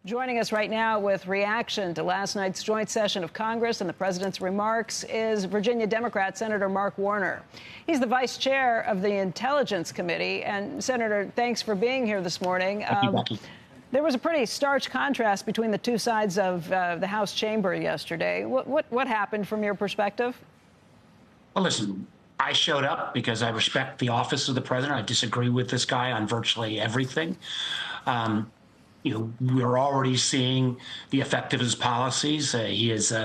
Joining us right now with reaction to last night's joint session of Congress and the president's remarks is Virginia Democrat Senator Mark Warner. He's the vice chair of the Intelligence Committee. And, Senator, thanks for being here this morning. Thank you, Becky. There was a pretty stark contrast between the two sides of the House chamber yesterday. What happened from your perspective? Well, listen, I showed up because I respect the office of the president. I disagree with this guy on virtually everything. We're already seeing the effect of his policies. He is,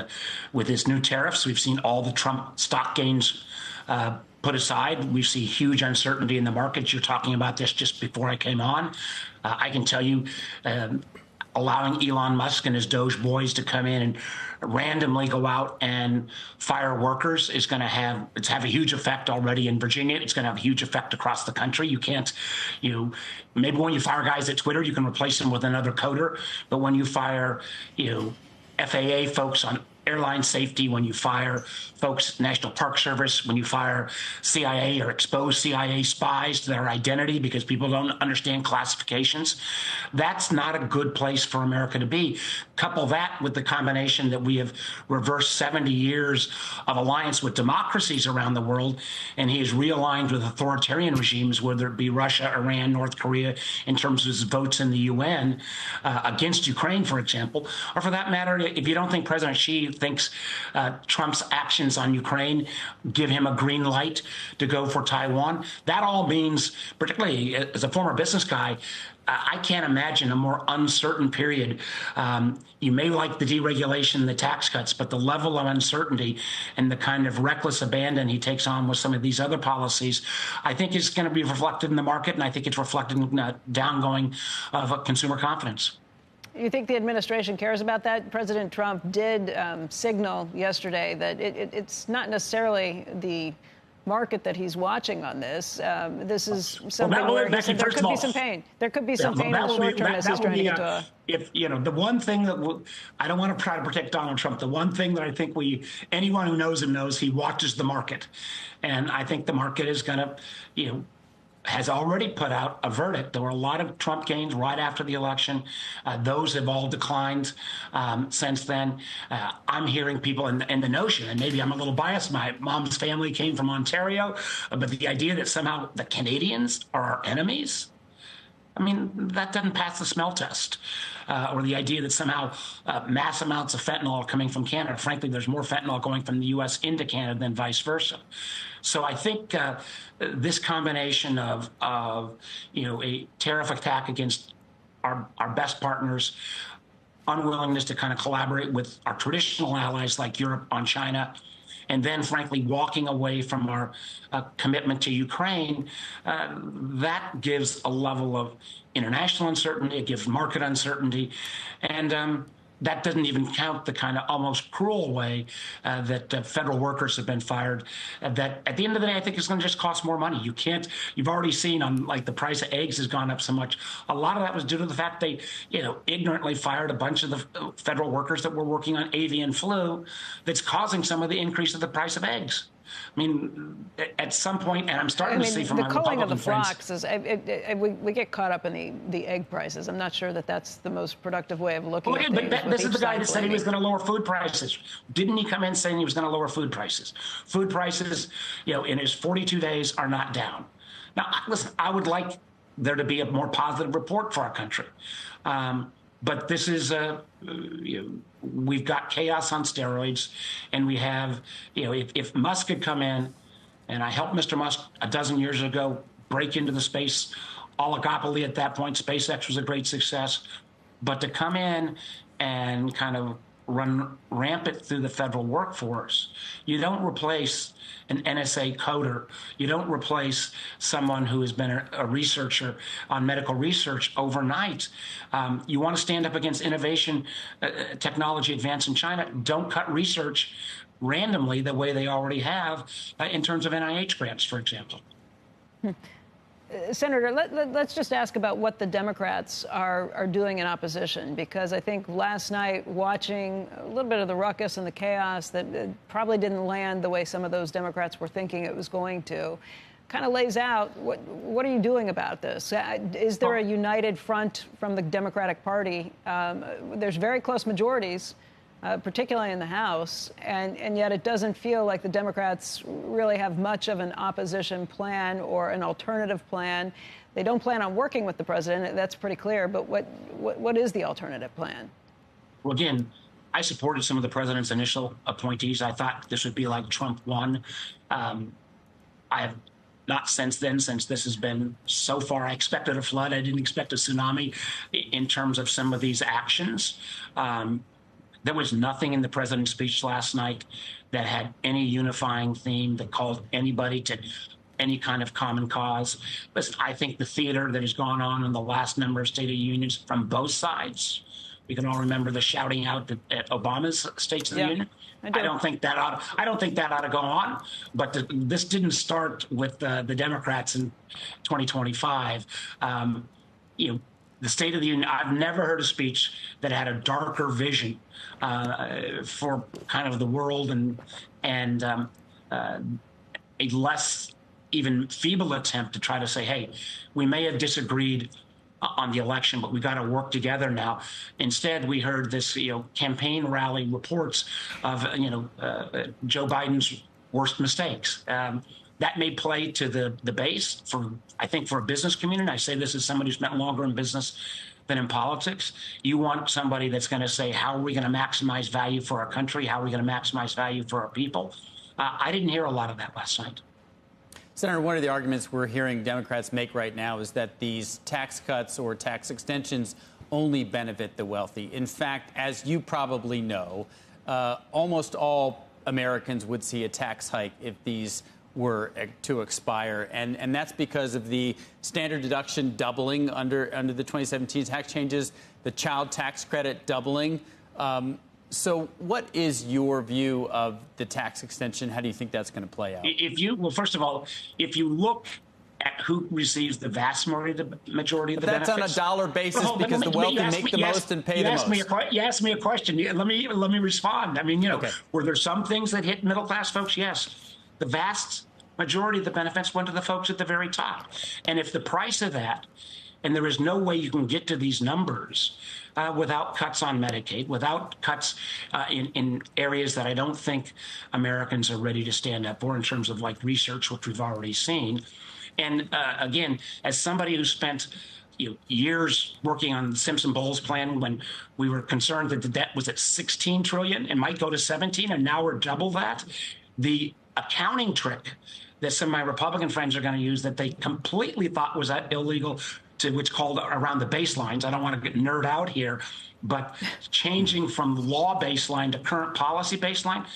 with his new tariffs, we've seen all the Trump stock gains put aside. We see huge uncertainty in the markets. You're talking about this just before I came on. I can tell you, allowing Elon Musk and his Doge boys to come in and randomly go out and fire workers is going to have a huge effect already in Virginia. It's going to have a huge effect across the country. You can't, maybe when you fire guys at Twitter, you can replace them with another coder. But when you fire, FAA folks on airline safety, when you fire folks, National Park Service, when you fire CIA or expose CIA spies to their identity because people don't understand classifications, that's not a good place for America to be. Couple that with the combination that we have reversed 70 years of alliance with democracies around the world, and he is realigned with authoritarian regimes, whether it be Russia, Iran, North Korea, in terms of his votes in the UN against Ukraine, for example, or for that matter, if you don't think President Xi thinks Trump's actions on Ukraine give him a green light to go for Taiwan. That all means, particularly as a former business guy, I can't imagine a more uncertain period. You may like the deregulation, the tax cuts, but the level of uncertainty and the kind of reckless abandon he takes on with some of these other policies, I think is going to be reflected in the market, and I think it's reflected in downgoing of consumer confidence. You think the administration cares about that? President Trump did signal yesterday that it's not necessarily the market that he's watching on this. This is something where he said there could be some pain. There could be some pain in the short term as he's trying to get to a... The one thing that I don't want to try to protect Donald Trump. The one thing that I think anyone who knows him knows he watches the market. And I think the market is going to, has already put out a verdict. There were a lot of Trump gains right after the election. Those have all declined since then. I'm hearing people, and the notion, and maybe I'm a little biased, my mom's family came from Ontario, but the idea that somehow the Canadians are our enemies, I mean, that doesn't pass the smell test. Or the idea that somehow mass amounts of fentanyl are coming from Canada. Frankly, there's more fentanyl going from the U.S. into Canada than vice versa. So I think this combination of a tariff attack against our best partners, unwillingness to kind of collaborate with our traditional allies like Europe on China, and then, frankly, walking away from our commitment to Ukraine, that gives a level of international uncertainty. It gives market uncertainty. And that doesn't even count the kind of almost cruel way that federal workers have been fired. That at the end of the day, I think it's going to just cost more money. You've already seen on the price of eggs has gone up so much. A lot of that was due to the fact they, ignorantly fired a bunch of the federal workers that were working on avian flu that's causing some of the increase of the price of eggs. I mean, at some point, and I'm starting to see from my Republican friends... The culling of the flocks is, we get caught up in the egg prices. I'm not sure that that's the most productive way of looking at things. But this is the guy that said he was going to lower food prices. Didn't he come in saying he was going to lower food prices? Food prices, in his 42 days are not down. Now, listen, I would like there to be a more positive report for our country. But this is, we've got chaos on steroids, and we have, if Musk had come in, and I helped Mr. Musk a dozen years ago break into the space oligopoly at that point, SpaceX was a great success, but to come in and kind of run rampant through the federal workforce, you don't replace an NSA coder. You don't replace someone who has been a researcher on medical research overnight. You want to stand up against innovation, technology advance in China. Don't cut research randomly the way they already have in terms of NIH grants, for example. Senator, let's just ask about what the Democrats are doing in opposition, because I think last night, watching a little bit of the ruckus and the chaos, that it probably didn't land the way some of those Democrats were thinking it was going to. kind of lays out what are you doing about this? Is there a united front from the Democratic Party? There's very close majorities, particularly in the House, and yet it doesn't feel like the Democrats really have much of an opposition plan or an alternative plan. They don't plan on working with the president. That's pretty clear. But what is the alternative plan? Well, again, I supported some of the president's initial appointees. I thought this would be like Trump 1. I have not since then, since this has been so far. I expected a flood. I didn't expect a tsunami in terms of some of these actions. There was nothing in the president's speech last night that had any unifying theme that called anybody to any kind of common cause. Listen, I think the theater that has gone on in the last number of State of Unions from both sides, we can all remember the shouting out at Obama's States of the Union. I don't think that ought to go on. But this didn't start with the Democrats in 2025. The State of the Union, I've never heard a speech that had a darker vision for kind of the world and a less even feeble attempt to try to say, hey, we may have disagreed on the election, but we got to work together now. Instead, we heard this, campaign rally reports of, Joe Biden's worst mistakes. That may play to the base I think for a business community. I say this as somebody who spent longer in business than in politics. You want somebody that's going to say, how are we going to maximize value for our country? How are we going to maximize value for our people? I didn't hear a lot of that last night. Senator, one of the arguments we're hearing Democrats make right now is that these tax cuts or tax extensions only benefit the wealthy. In fact, as you probably know, almost all Americans would see a tax hike if these were to expire. And that's because of the standard deduction doubling under the 2017 tax changes, the child tax credit doubling. So what is your view of the tax extension? How do you think that's going to play out? First of all, if you look at who receives the vast majority of the benefits. That's on a dollar basis because the wealthy make the most and pay the most. You asked me a question. Let me respond. I mean, okay. Were there some things that hit middle class folks? Yes. The vast majority of the benefits went to the folks at the very top. And if the price of that, and there is no way you can get to these numbers without cuts on Medicaid, without cuts in areas that I don't think Americans are ready to stand up for in terms of like research, which we've already seen. And again, as somebody who spent years working on the Simpson-Bowles plan when we were concerned that the debt was at 16 trillion and might go to 17, and now we're double that. The accounting trick that some of my Republican friends are going to use that they completely thought was illegal, to which called around the baselines. I don't want to get nerd out here, but changing from law baseline to current policy baseline,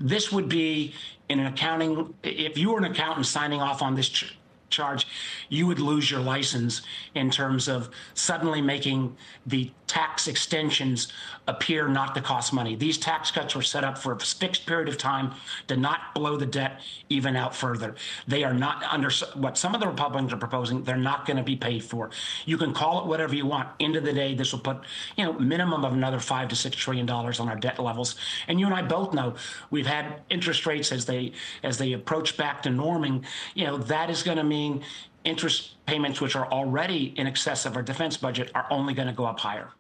this would be in an accounting. If you were an accountant signing off on this charge, you would lose your license in terms of suddenly making the tax extensions appear not to cost money. These tax cuts were set up for a fixed period of time to not blow the debt even out further. They are not under what some of the Republicans are proposing. They're not going to be paid for. You can call it whatever you want. End of the day, this will put, minimum of another $5 to $6 trillion on our debt levels. And you and I both know we've had interest rates as they approach back to norming. That is going to mean interest payments, which are already in excess of our defense budget, are only going to go up higher.